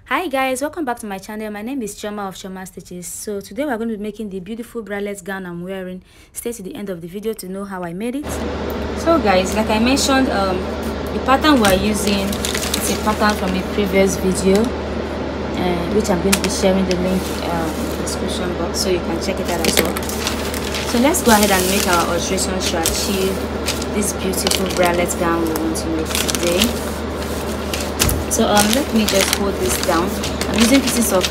Hi guys, welcome back to my channel. My name is Chioma of Chioma Stitches. So today we're going to be making the beautiful bralette gown I'm wearing. Stay to the end of the video to know how I made it. So guys, like I mentioned, the pattern we're using is a pattern from a previous video, which I'm going to be sharing the link in the description box so you can check it out as well. So let's go ahead and make our alterations to achieve this beautiful bralette gown we want to make today. So let me just hold this down. I'm using pieces of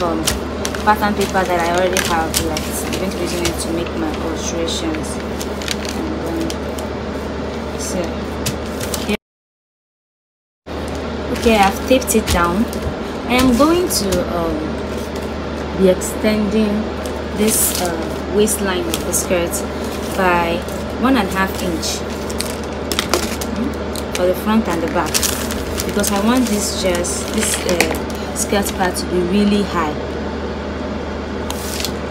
pattern paper that I already have left. I'm going to be using it to make my alterations. Okay, I've taped it down. I am going to be extending this waistline of the skirt by 1.5 inch for the front and the back, because I want this skirt part to be really high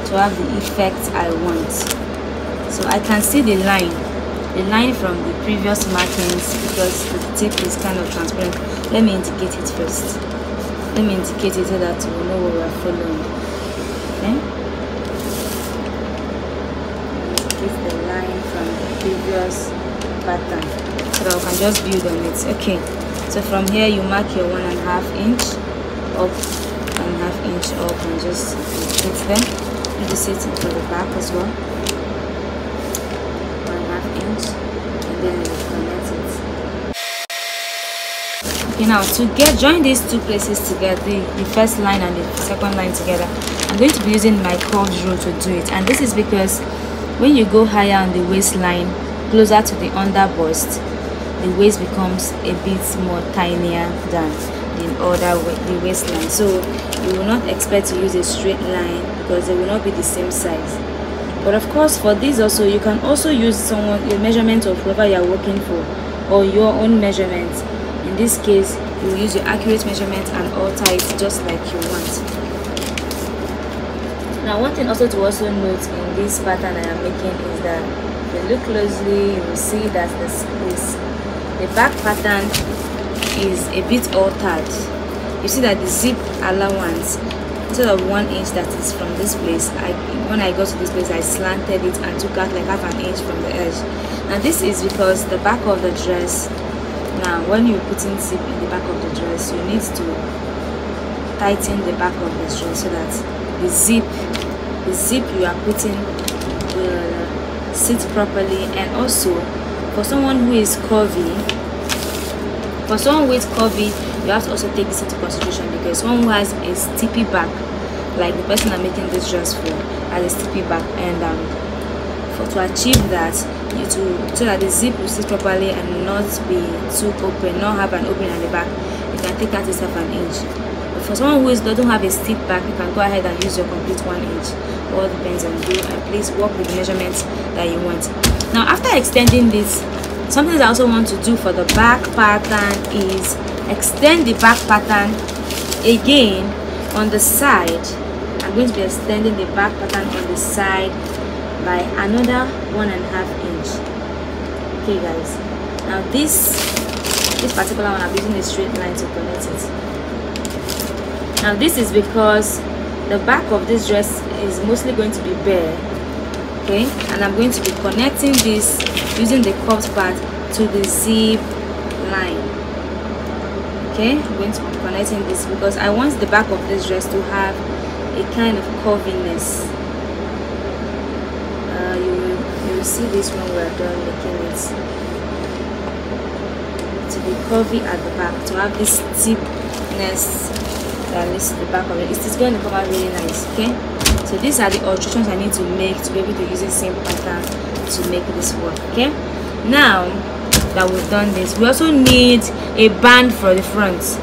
to have the effect I want. So I can see the line from the previous markings because the tape is kind of transparent. Let me indicate it first. Let me indicate it so that we know what we are following. Okay, indicate the line from the previous pattern so that we can just build on it. Okay. So from here you mark your 1.5 inch up, 1.5 inch up, and just put them. You do set it for the back as well. 1.5 inch, and then you connect it. Okay, now to join these two places together, the first line and the second line together, I'm going to be using my curved rule to do it. And this is because when you go higher on the waistline, closer to the under bust, the waist becomes a bit more tinier than the waistline. So you will not expect to use a straight line because they will not be the same size. But of course, for this also, you can also use your measurement of whoever you are working for, or your own measurement. In this case, you will use your accurate measurement and alter it just like you want. Now, one thing also to note in this pattern I am making is that if you look closely, you will see that the back pattern is a bit altered. You see that the zip allowance, instead of 1 inch that is from this place, when I got to this place, I slanted it and took out like 1/2 inch from the edge. And this is because the back of the dress, now when you put in zip in the back of the dress, you need to tighten the back of the dress so that the zip you are putting will sit properly. And also, for someone who is curvy, you have to also take this into consideration, because someone who has a stippy back, like the person I'm making this dress for, has a stippy back, and to achieve that, so that the zip will sit properly and not be too open, not have an opening at the back, you can take out this 1/2 inch. But for someone who doesn't have a stiff back, you can go ahead and use your complete 1 inch. All depends on you, and please work with the measurements that you want. Now, after extending this, something that I also want to do for the back pattern is extend the back pattern again on the side. I'm going to be extending the back pattern on the side by another 1.5 inch. Okay guys, now this particular one, I'm using a straight line to connect it. Now this is because the back of this dress is mostly going to be bare. Okay, and I'm going to be connecting this using the curved part to the zip line. Okay, I'm going to be connecting this because I want the back of this dress to have a kind of curviness. You will see this when we are done making it, to be curvy at the back, to have this steepness that leads to the back of it. It's going to come out really nice. Okay, so these are the alterations I need to make to be able to use the same pattern to make this work. Okay, now that we've done this, we also need a band for the front.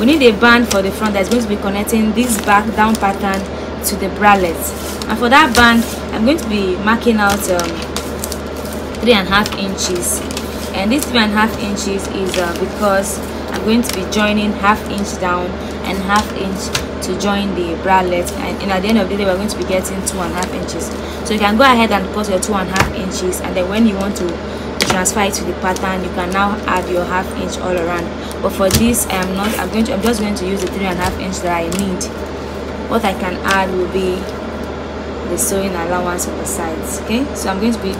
We need a band for the front that's going to be connecting this back down pattern to the bralette. And for that band, I'm going to be marking out 3.5 inches. And this 3.5 inches is because I'm going to be joining 1/2 inch down and 1/2 inch to join the bralette, and at the end of the day we're going to be getting 2.5 inches. So you can go ahead and cut your 2.5 inches, and then when you want to transfer it to the pattern, you can now add your ½ inch all around. But for this, I'm just going to use the 3.5 inch that I need. What I can add will be the sewing allowance on the sides. Okay, so I'm going to be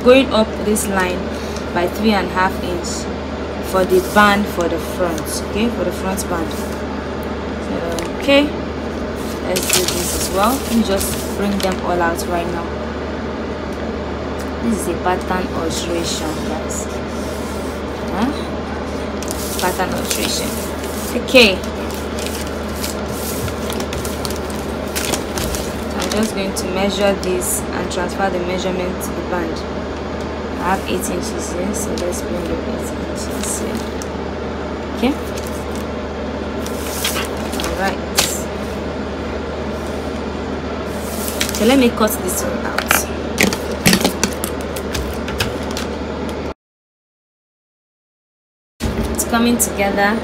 going up this line by 3.5 inch for the band for the front. Okay, for the front band. So, okay, let's do this as well. Let me just bring them all out right now. This is a pattern alteration, guys. Pattern alteration. Okay, so I'm just going to measure this and transfer the measurement to the band. I have 8 inches here, so let's bring the 8 inches here. Okay, all right, so let me cut this one out. It's coming together.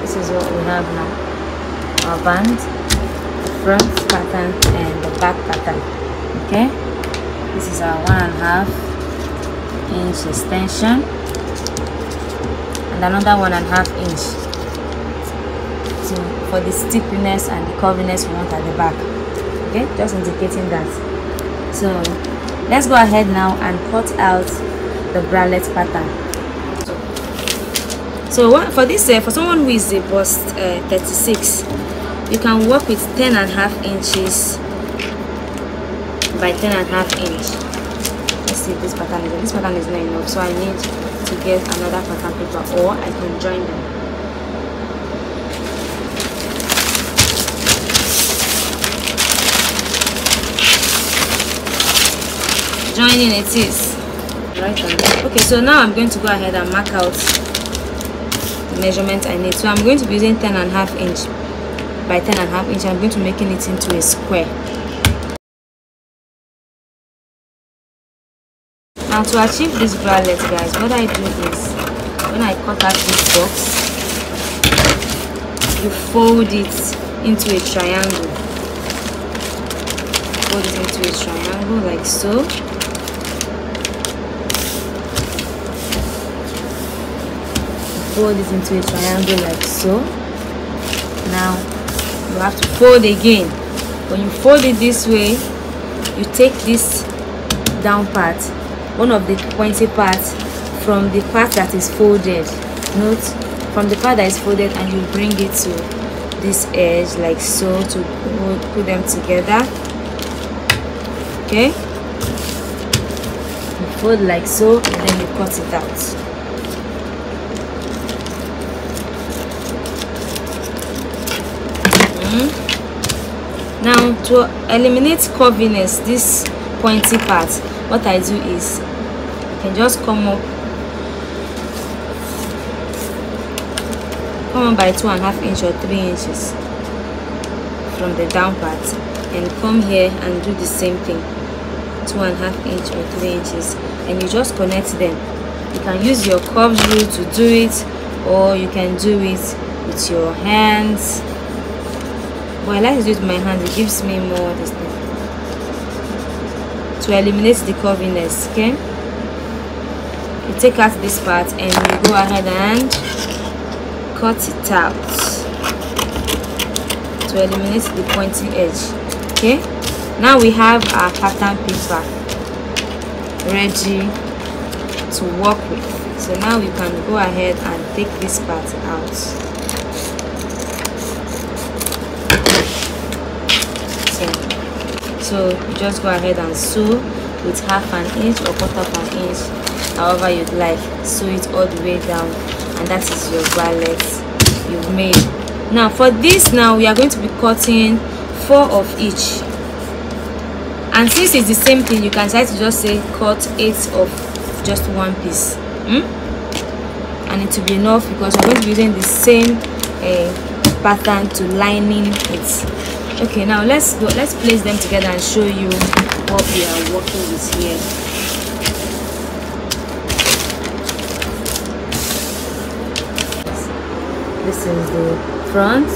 This is what we have now: our band, the front pattern and the back pattern. Okay, this is our 1.5 inch extension and another 1.5 inch for the steepness and the curviness we want at the back. Okay, just indicating that. So let's go ahead now and cut out the bralette pattern. So for this, for someone who is a bust 36, you can work with 10.5 inches by 10.5 inch. Let's see if this pattern is not enough, so I need to get another pattern paper, or I can join them. Joining it is right on. Okay, so now I'm going to go ahead and mark out the measurement I need. So I'm going to be using 10.5 inch by 10.5 inch. I'm going to be making it into a square. Now to achieve this bralette, guys, what I do is when I cut out this box, you fold it into a triangle. Fold it into a triangle like so. Fold it into a triangle like so. Now you have to fold again. When you fold it this way, you take this down part, one of the pointy parts, from the part that is folded. Note, from the part that is folded, and you bring it to this edge like so to put them together. Okay, you fold like so and then you cut it out. Now to eliminate curviness, this pointy part, what I do is I can just come up by 2.5 inch or 3 inches from the down part, and come here and do the same thing, 2.5 inch or 3 inches, and you just connect them. You can use your curved rule to do it, or you can do it with your hands. But I like to do it with my hands, it gives me more this thing to eliminate the curviness. Okay, you take out this part and you go ahead and cut it out to eliminate the pointy edge. Okay, now we have our pattern paper ready to work with. So now you can go ahead and take this part out. So you just go ahead and sew with 1/2 inch or 1/4 inch, however you'd like. Sew it all the way down, and that is your bralette you've made. Now for this, now we are going to be cutting 4 of each, and since it's the same thing, you can try to just say cut 8 of just one piece, and it will be enough because we're going to be using the same pattern to lining it. Okay, now let's place them together and show you what we are working with here. This is the front,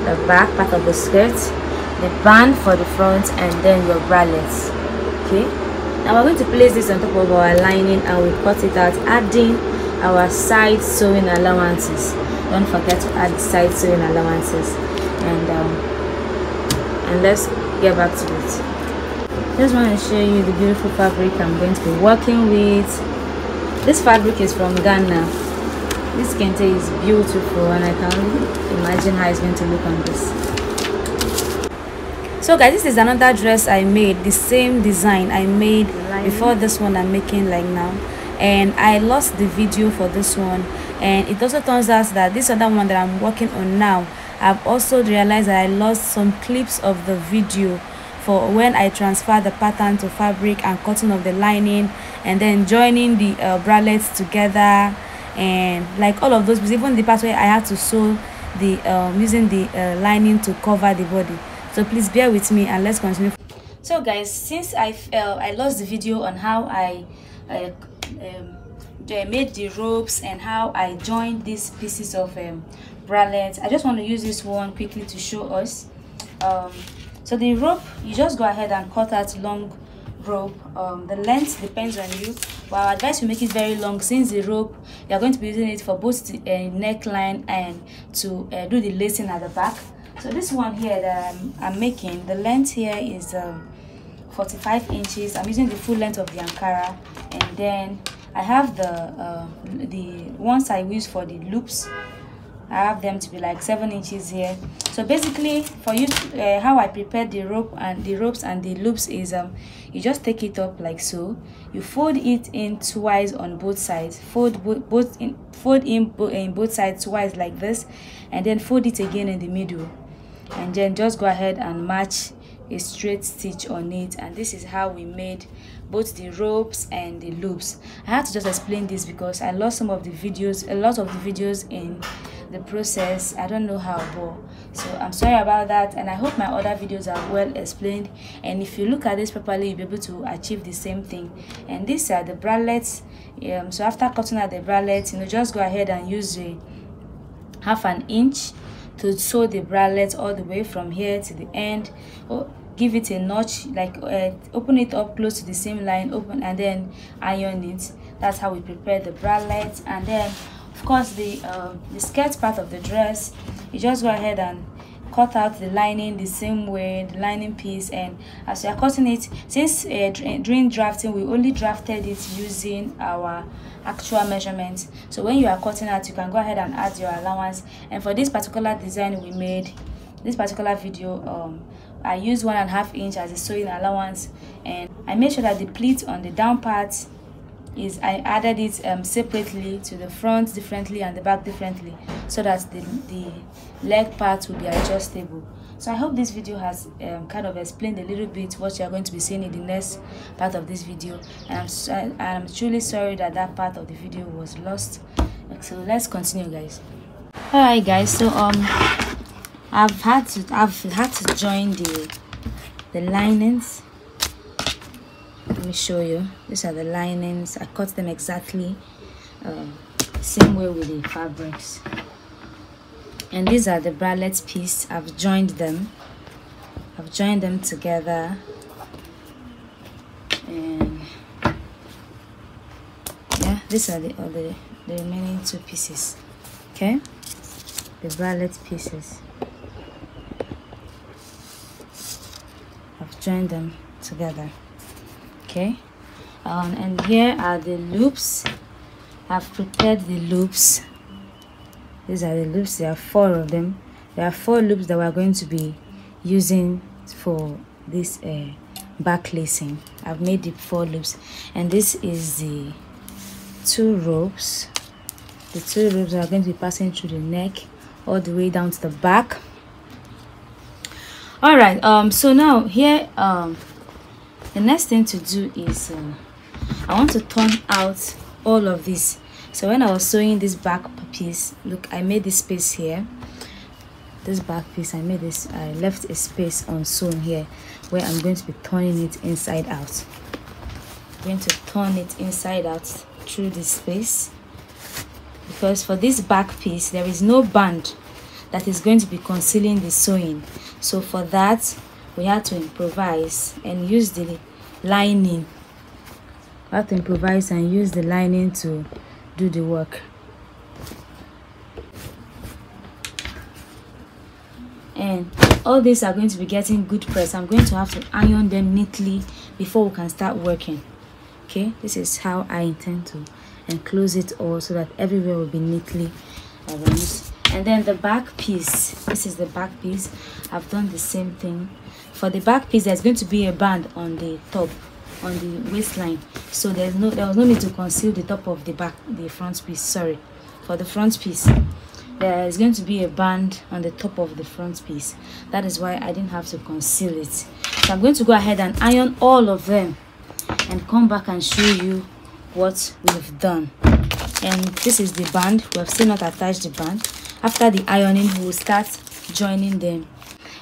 the back part of the skirt, the band for the front, and then your bralette. Okay, and we're going to place this on top of our lining and we cut it out, adding our side sewing allowances. Don't forget to add the side sewing allowances, and let's get back to it. Just want to show you the beautiful fabric I'm going to be working with. This fabric is from Ghana. This kente is beautiful, and I can only imagine how it's going to look on this. So guys, this is another dress I made, the same design I made before this one I'm making like now, and I lost the video for this one. And it also turns out that this other one that I'm working on now, I've also realized that I lost some clips of the video for when I transfer the pattern to fabric and cutting of the lining and then joining the bralette together, and like all of those, even the part where I had to sew the using the lining to cover the body. So please bear with me and let's continue. So guys, since I lost the video on how I made the ropes and how I joined these pieces of bralette, I just want to use this one quickly to show us. So the rope, you just go ahead and cut out long rope. The length depends on you, but I advise you make it very long, since the rope you are going to be using it for both the neckline and to do the lacing at the back. So this one here that I'm making, the length here is 45 inches. I'm using the full length of the Ankara, and then I have the ones I use for the loops. I have them to be like 7 inches here. So basically, for you, how I prepared the rope and the ropes and the loops is you just take it up like so. You fold it in twice on both sides. Fold in both sides twice like this, and then fold it again in the middle, and then just go ahead and match a straight stitch on it. And this is how we made both the ropes and the loops. I had to just explain this because I lost some of the videos, a lot of the videos in the process. I don't know how, but so I'm sorry about that, and I hope my other videos are well explained, and if you look at this properly, you'll be able to achieve the same thing. And these are the bralettes. So after cutting out the bralettes, just go ahead and use a half an inch to sew the bralette all the way from here to the end. Give it a notch, like open it up close to the same line, open, and then iron it. That's how we prepare the bralette. And then of course the skirt part of the dress, you just go ahead and cut out the lining the same way, the lining piece. And as you are cutting it, since during drafting we only drafted it using our actual measurements, so when you are cutting out, you can go ahead and add your allowance. And for this particular design we made, this particular video, I used 1.5 inch as a sewing allowance, and I made sure that the pleat on the down part is, I added it separately to the front differently and the back differently, so that the leg part will be adjustable. So I hope this video has kind of explained a little bit what you are going to be seeing in the next part of this video, and I'm truly sorry that that part of the video was lost. So let's continue, guys. All right guys, so I've had to join the linings. Let me show you. These are the linings. I cut them exactly same way with the fabrics. And these are the bralette piece. I've joined them together, and yeah, these are the remaining two pieces. Okay, the bralette pieces, I've joined them together. Okay, and here are the loops. I've prepared the loops. These are the loops. There are 4 of them. There are 4 loops that we're going to be using for this back lacing. I've made the 4 loops, and this is the 2 ropes. The 2 ropes are going to be passing through the neck all the way down to the back. All right, so now here the next thing to do is I want to turn out all of this. So when I was sewing this back piece, look, I made this space here. This back piece, I left a space unsewn here where I'm going to be turning it inside out. I'm going to turn it inside out through this space, because for this back piece there is no band that is going to be concealing the sewing. So for that we had to improvise and use the lining we have to improvise and use the lining to do the work. And all these are going to be getting good press. I'm going to have to iron them neatly before we can start working. Okay, this is how I intend to enclose it all so that everywhere will be neatly arranged. And then the back piece, this is the back piece. I've done the same thing. For the back piece, there's going to be a band on the top, on the waistline, so there was no need to conceal the top of the front piece. Sorry, for the front piece there is going to be a band on the top of the front piece. That is why I didn't have to conceal it. So I'm going to go ahead and iron all of them and come back and show you what we've done. And this is the band. We have still not attached the band. After the ironing, we will start joining them.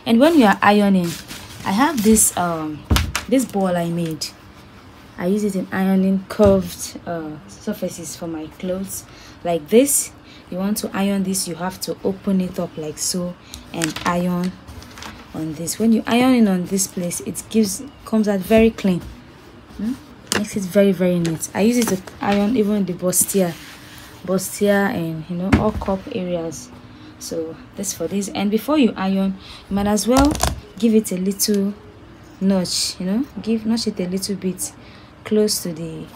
And when you are ironing, I have this this ball I made. I use it in ironing curved surfaces for my clothes like this. You want to iron this, you have to open it up like so and iron on this. When you iron in on this place, it comes out very clean. Makes it very, very neat. I use it to iron even the bustier and, you know, all cup areas. So this for this. And before you iron, you might as well give it a little notch, you know, notch it a little bit close to the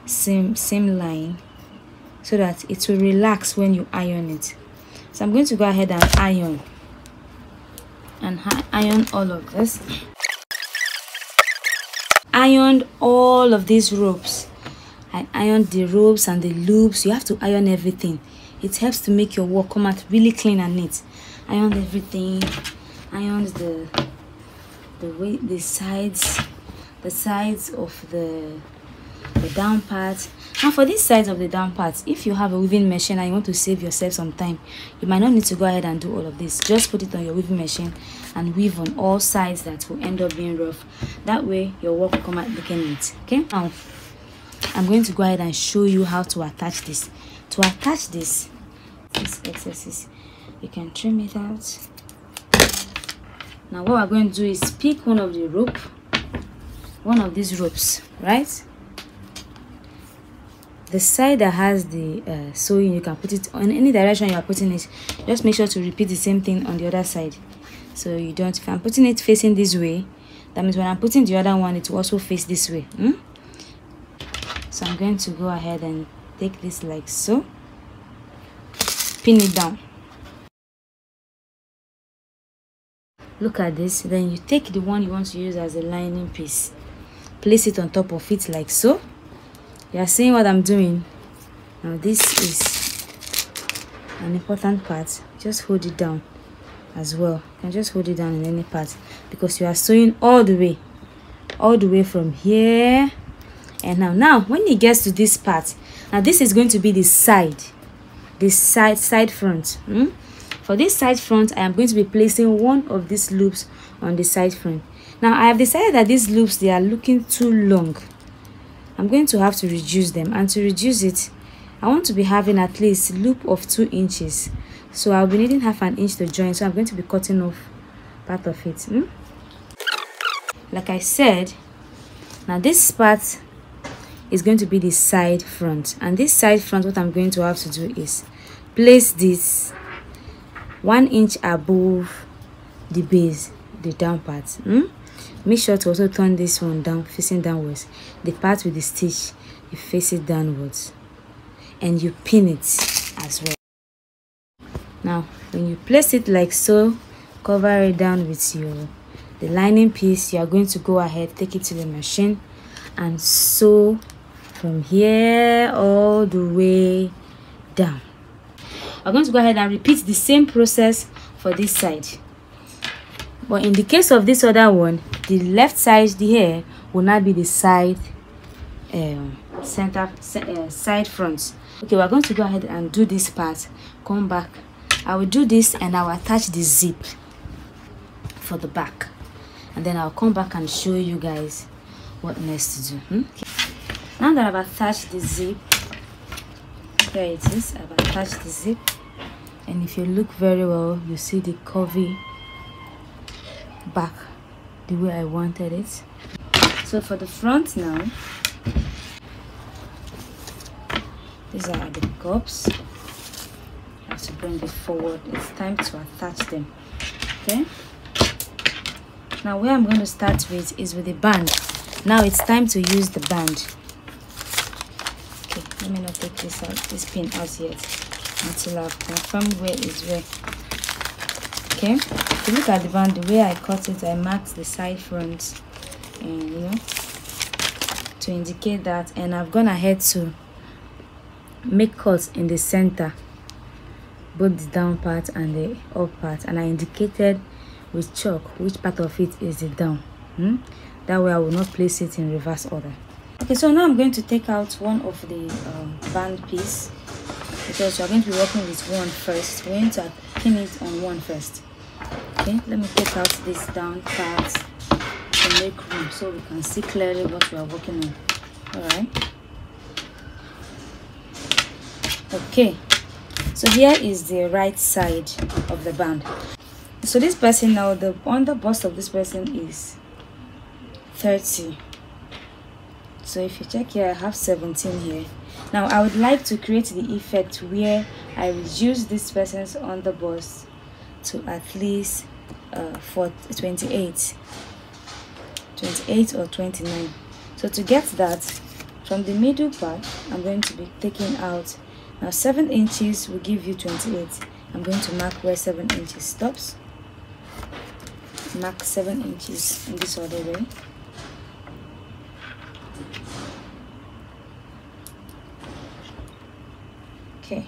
same line, so that it will relax when you iron it. So I'm going to go ahead and iron all of this. Ironed all of these ropes. I ironed the ropes and the loops. You have to iron everything. It helps to make your work come out really clean and neat. Ironed everything. Ironed the sides of the down part. Now for these sides of the down part, if you have a weaving machine and you want to save yourself some time, you might not need to go ahead and do all of this. Just put it on your weaving machine and weave on all sides that will end up being rough. That way your work will come out looking neat. Okay, now I'm going to go ahead and show you how to attach this. To attach this excesses, you can trim it out. Now what we're going to do is pick one of these ropes, right? The side that has the sewing, you can put it on any direction you are putting it. Just make sure to repeat the same thing on the other side, so you don't. If I'm putting it facing this way, that means when I'm putting the other one, it will also face this way. So I'm going to go ahead and take this like so, pin it down. Look at this. Then you take the one you want to use as a lining piece, place it on top of it like so. You are seeing what I'm doing now. This is an important part. Just hold it down as well. You can just hold it down in any part, because you are sewing all the way from here. And now when it gets to this part, now this is going to be the side front. For this side front, I am going to be placing one of these loops on the side front. Now I have decided that these loops, they are looking too long. I'm going to have to reduce them, and to reduce it, I want to be having at least a loop of 2 inches. So I'll be needing half an inch to join, so I'm going to be cutting off part of it. Like I said, now this part is going to be the side front, and this side front, what I'm going to have to do is place this 1 inch above the base, the down part. Make sure to also turn this one down, facing downwards. The part with the stitch, you face it downwards and you pin it as well. Now when you place it like so, cover it down with the lining piece. You are going to go ahead, take it to the machine and sew from here all the way down. I'm going to go ahead and repeat the same process for this side. But in the case of this other one, the left side here will not be the side side front. Okay, we're going to go ahead and do this part. Come back. I will do this and I will attach the zip for the back, and then I'll come back and show you guys what next to do. Okay. Now that I've attached the zip, here it is. I've attached the zip, and if you look very well, you see the curvy back the way I wanted it. So for the front now, These are the cups. I have to bring it forward. It's time to attach them. Okay, now where I'm going to start with is with the band. Now it's time to use the band. Okay, let me not take this pin out yet until I've confirmed where is where. Okay, if you look at the band, the way I cut it, I marked the side front, and to indicate that, and I've gone ahead to make cuts in the center, both the down part and the up part, and I indicated with chalk which part of it is the down. That way I will not place it in reverse order. Okay, so now I'm going to take out one of the band piece, because we're going to be working with one first. We're going to pin it on one first. Okay, let me take out this down part to make room so we can see clearly what we are working on. All right. Okay, so here is the right side of the band. So this person now, the under bust of this person is 30. So if you check here, I have 17 here. Now I would like to create the effect where I reduce this person's under bust to at least for 28 or 29. So to get that, from the middle part, I'm going to be taking out. Now 7 inches will give you 28. I'm going to mark where 7 inches stops. Mark 7 inches in this other way. Okay.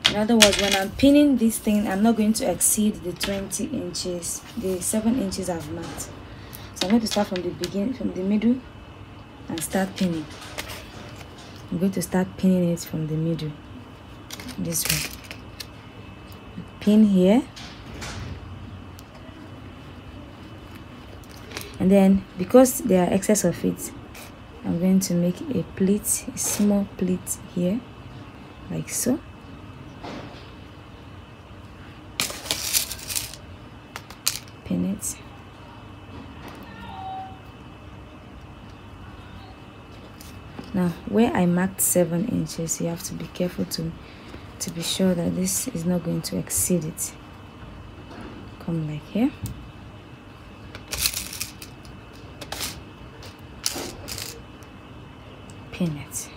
In other words, when I'm pinning this thing, I'm not going to exceed the 20 inches, the 7 inches I've marked. So I'm going to start from the beginning, from the middle, and start pinning. I'm going to start pinning it from the middle, this way. Pin here, and then because there are excess of it, I'm going to make a pleat, a small pleat here, like so. Pin it. Now where I marked 7 inches, you have to be careful to be sure that this is not going to exceed it. Come like here. Pin it.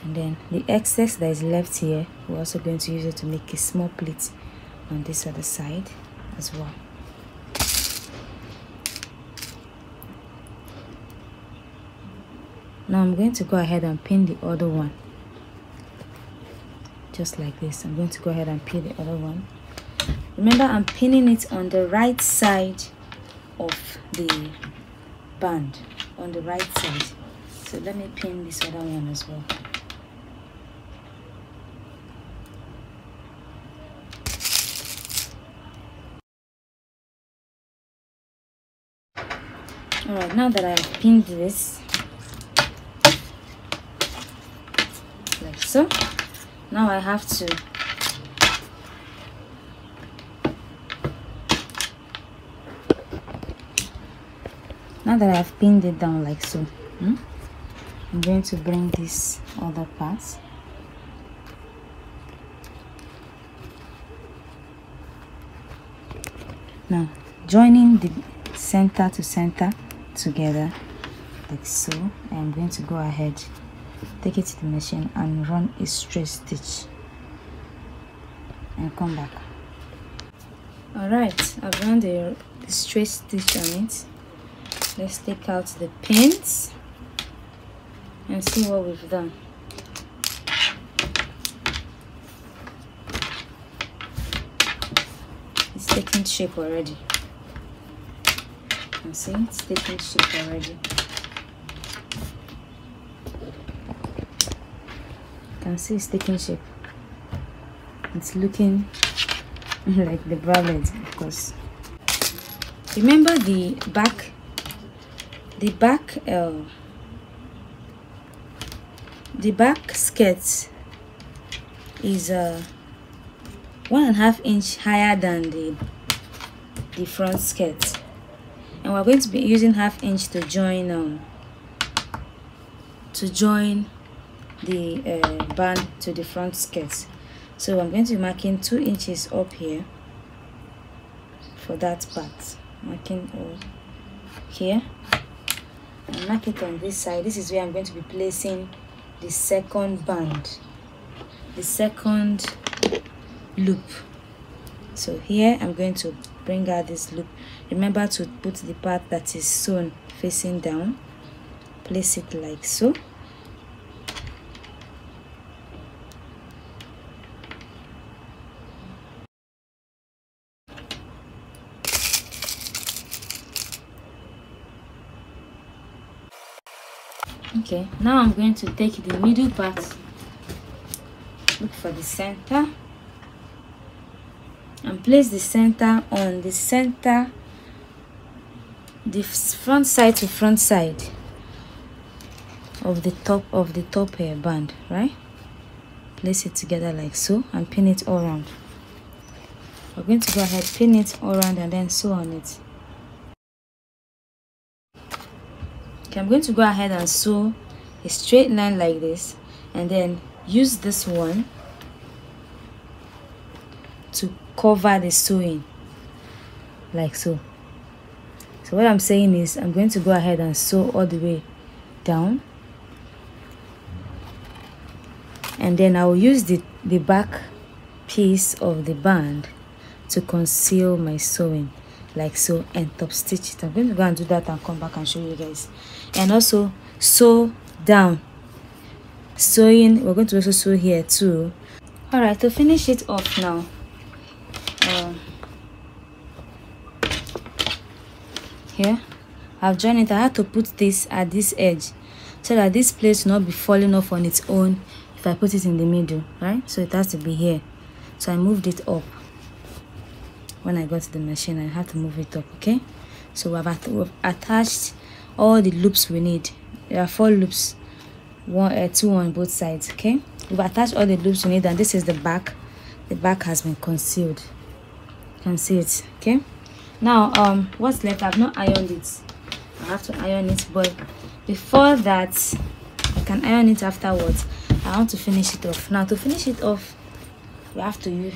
And then the excess that is left here, we're also going to use it to make a small pleat on this other side as well. Now I'm going to go ahead and pin the other one. Just like this. I'm going to go ahead and pin the other one. Remember, I'm pinning it on the right side of the band. On the right side. So let me pin this other one as well. Alright, now that I've pinned this, like so, now I have to pinned it down like so, I'm going to bring this other part. Now joining the center to center together like so, I'm going to go ahead, take it to the machine and run a straight stitch and come back. Alright, I've run the straight stitch on it. Let's take out the pins and see what we've done. It's taking shape already. You can see it's taking shape already. You can see it's taking shape. It's looking like the bralette, of course. Remember the back skirt is 1.5 inch higher than the front skirt, and we're going to be using 1/2 inch to join the band to the front skirt. So I'm going to be marking 2 inches up here for that part. Marking here, and mark it on this side. This is where I'm going to be placing the second band, the second loop. So here I'm going to bring out this loop. Remember to put the part that is sewn facing down. Place it like so. Okay, now I'm going to take the middle part, look for the center, and place the center on the center, the front side to front side of the top band, right? Place it together like so and pin it all around. We're going to go ahead, pin it all around and then sew on it. Okay, I'm going to go ahead and sew a straight line like this, and then use this one to cover the sewing like so. So what I'm saying is I'm going to go ahead and sew all the way down, and then I will use the back piece of the band to conceal my sewing like so, and top stitch it. I'm going to go and do that and come back and show you guys. And also sew down, sewing, we're going to also sew here too. All right, to finish it off now, here I've joined it. I had to put this at this edge so that this place will not be falling off on its own if I put it in the middle, right? So it has to be here. So I moved it up. When I got to the machine, I had to move it up. Okay, so we've attached all the loops we need. There are 4 loops, 2 on both sides. Okay, we've attached all the loops we need, and this is the back. The back has been concealed. You can see it. Okay, now what's left? I've not ironed it. I have to iron it, but before that, I can iron it afterwards. I want to finish it off. Now to finish it off, we have to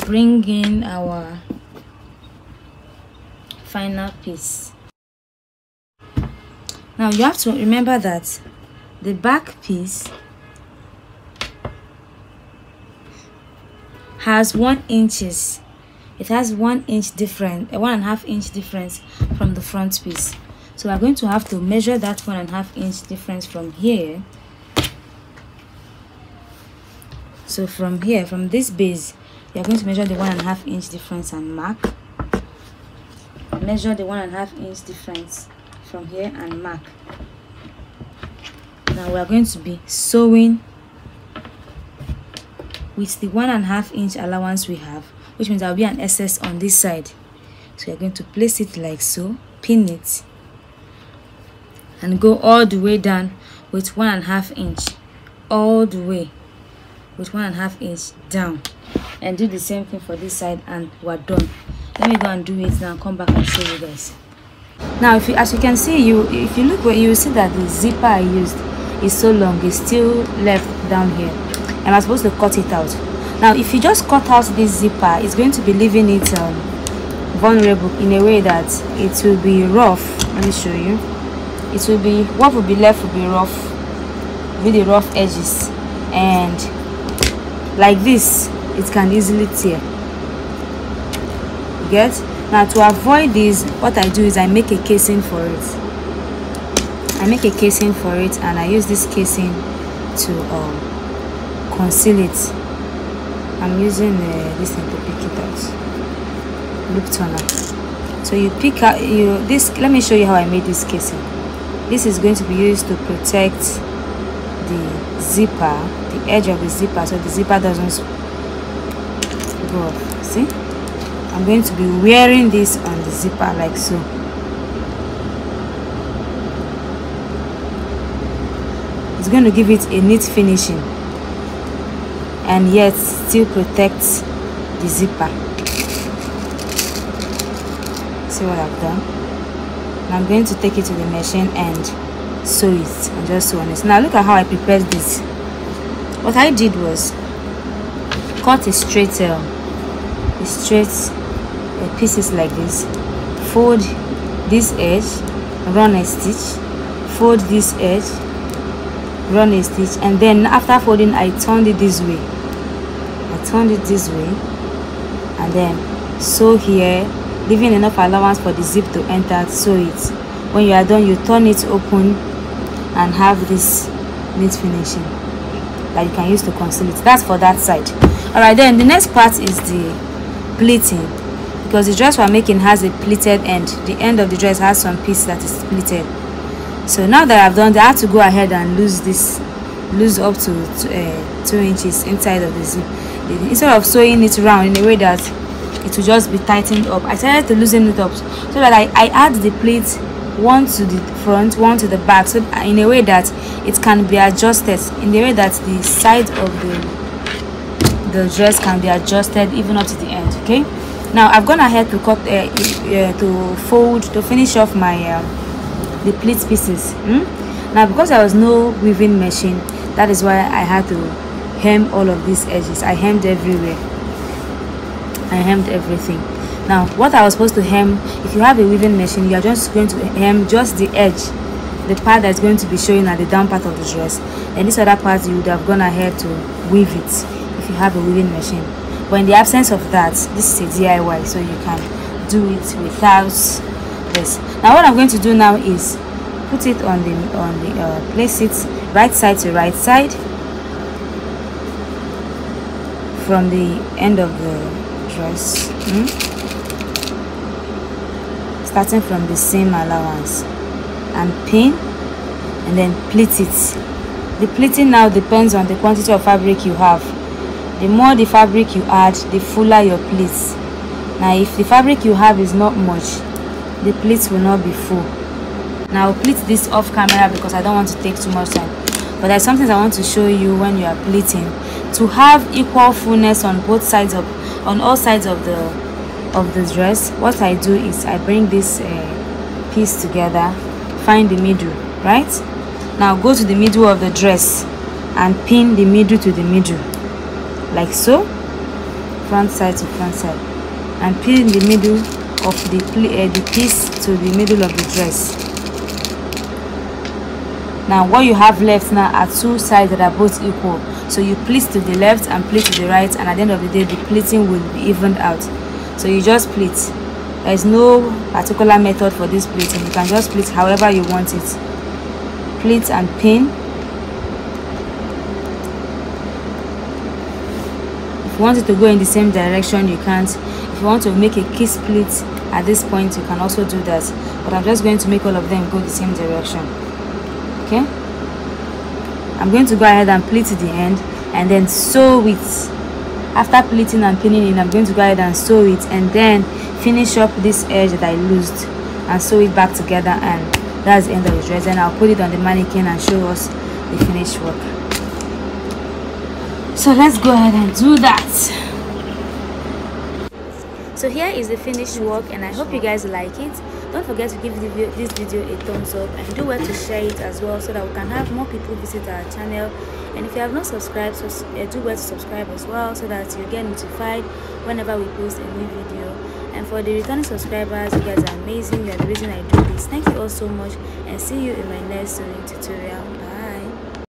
bring in our final piece. Now you have to remember that the back piece has 1 inch. It has 1 inch difference, 1.5 inch difference from the front piece. So we're going to have to measure that 1.5 inch difference from here. So from here, from this base, you're going to measure the 1.5 inch difference and mark. Measure the 1.5 inch difference from here and mark. Now we are going to be sewing with the 1.5 inch allowance we have, which means there will be an excess on this side. So you're going to place it like so, pin it, and go all the way down with 1.5 inch, all the way with 1.5 inch down, and do the same thing for this side, and we're done. Let me go and do it now, come back and show you guys. Now as you can see, if you look where, you see that the zipper I used is so long, it's still left down here, and I'm supposed to cut it out. Now if you just cut out this zipper, it's going to be leaving it vulnerable in a way that it will be rough. Let me show you. It will be, what will be left will be rough, with the rough edges, and like this it can easily tear. You get? Now to avoid this, what I do is I make a casing for it. And I use this casing to conceal it. I'm using this thing to pick it out, loop turner. So you pick out this. Let me show you how I made this casing. This is going to be used to protect the zipper, the edge of the zipper, so the zipper doesn't go off. See, I'm going to be wearing this on the zipper like so. It's going to give it a neat finishing and yet still protects the zipper. See what I've done? And I'm going to take it to the machine and sew it and just sew on it. Now look at how I prepared this. What I did was cut a straight pieces like this, fold this edge, run a stitch, fold this edge, run a stitch, and then after folding I turned it this way. And then sew here, leaving enough allowance for the zip to enter. Sew it. When you are done, you turn it open and have this neat finishing that you can use to conceal it. That's for that side. All right, then the next part is the pleating, because the dress we're making has a pleated end. The end of the dress has some piece that is pleated. So now that I've done that, I have to go ahead and lose up to 2 inches inside of the zip. Instead of sewing it round in a way that it will just be tightened up, I decided to loosen it up so that I add the pleats, one to the front, one to the back, so in a way that it can be adjusted, in the way that the side of the dress can be adjusted even up to the end. Okay, now I've gone ahead to cut to finish off my the pleat pieces. Now because there was no weaving machine, that is why I had to hem all of these edges. I hemmed everywhere. I hemmed everything. Now what I was supposed to hem, if you have a weaving machine, you are just going to hem just the edge, the part that's going to be showing at the down part of the dress, and this other part you would have gone ahead to weave it if you have a weaving machine. But in the absence of that, this is a DIY, so you can do it without this. Now what I'm going to do now is put it on the place it right side to right side from the end of the dress, starting from the same allowance, and pin and then pleat it. The pleating now depends on the quantity of fabric you have. The more the fabric you add, the fuller your pleats. Now if the fabric you have is not much, the pleats will not be full. Now I'll pleat this off camera because I don't want to take too much time, but there's something I want to show you when you are pleating. To have equal fullness on both sides on all sides of the dress, what I do is I bring this piece together, find the middle, right? Now go to the middle of the dress and pin the middle to the middle, like so, front side to front side, and pin the middle of the piece to the middle of the dress. Now what you have left now are two sides that are both equal, so you pleat to the left and pleat to the right, and at the end of the day the pleating will be evened out. So you just pleat. There is no particular method for this pleating. You can just pleat however you want it. Pleat and pin. If you want it to go in the same direction, you can't. If you want to make a kiss pleat at this point, you can also do that, but I'm just going to make all of them go the same direction. Okay, I'm going to go ahead and pleat to the end and then sew it. After pleating and pinning it, I'm going to go ahead and sew it and then finish up this edge that I loosed and sew it back together, and that's the end of the dress. And I'll put it on the mannequin and show us the finished work. So let's go ahead and do that. So here is the finished work, and I hope you guys like it. Don't forget to give this video a thumbs up and do well to share it as well, so that we can have more people visit our channel. And if you have not subscribed, so do well to subscribe as well, so that you get notified whenever we post a new video. And for the returning subscribers, you guys are amazing. You are the reason I do this. Thank you all so much, and see you in my next sewing tutorial. Bye.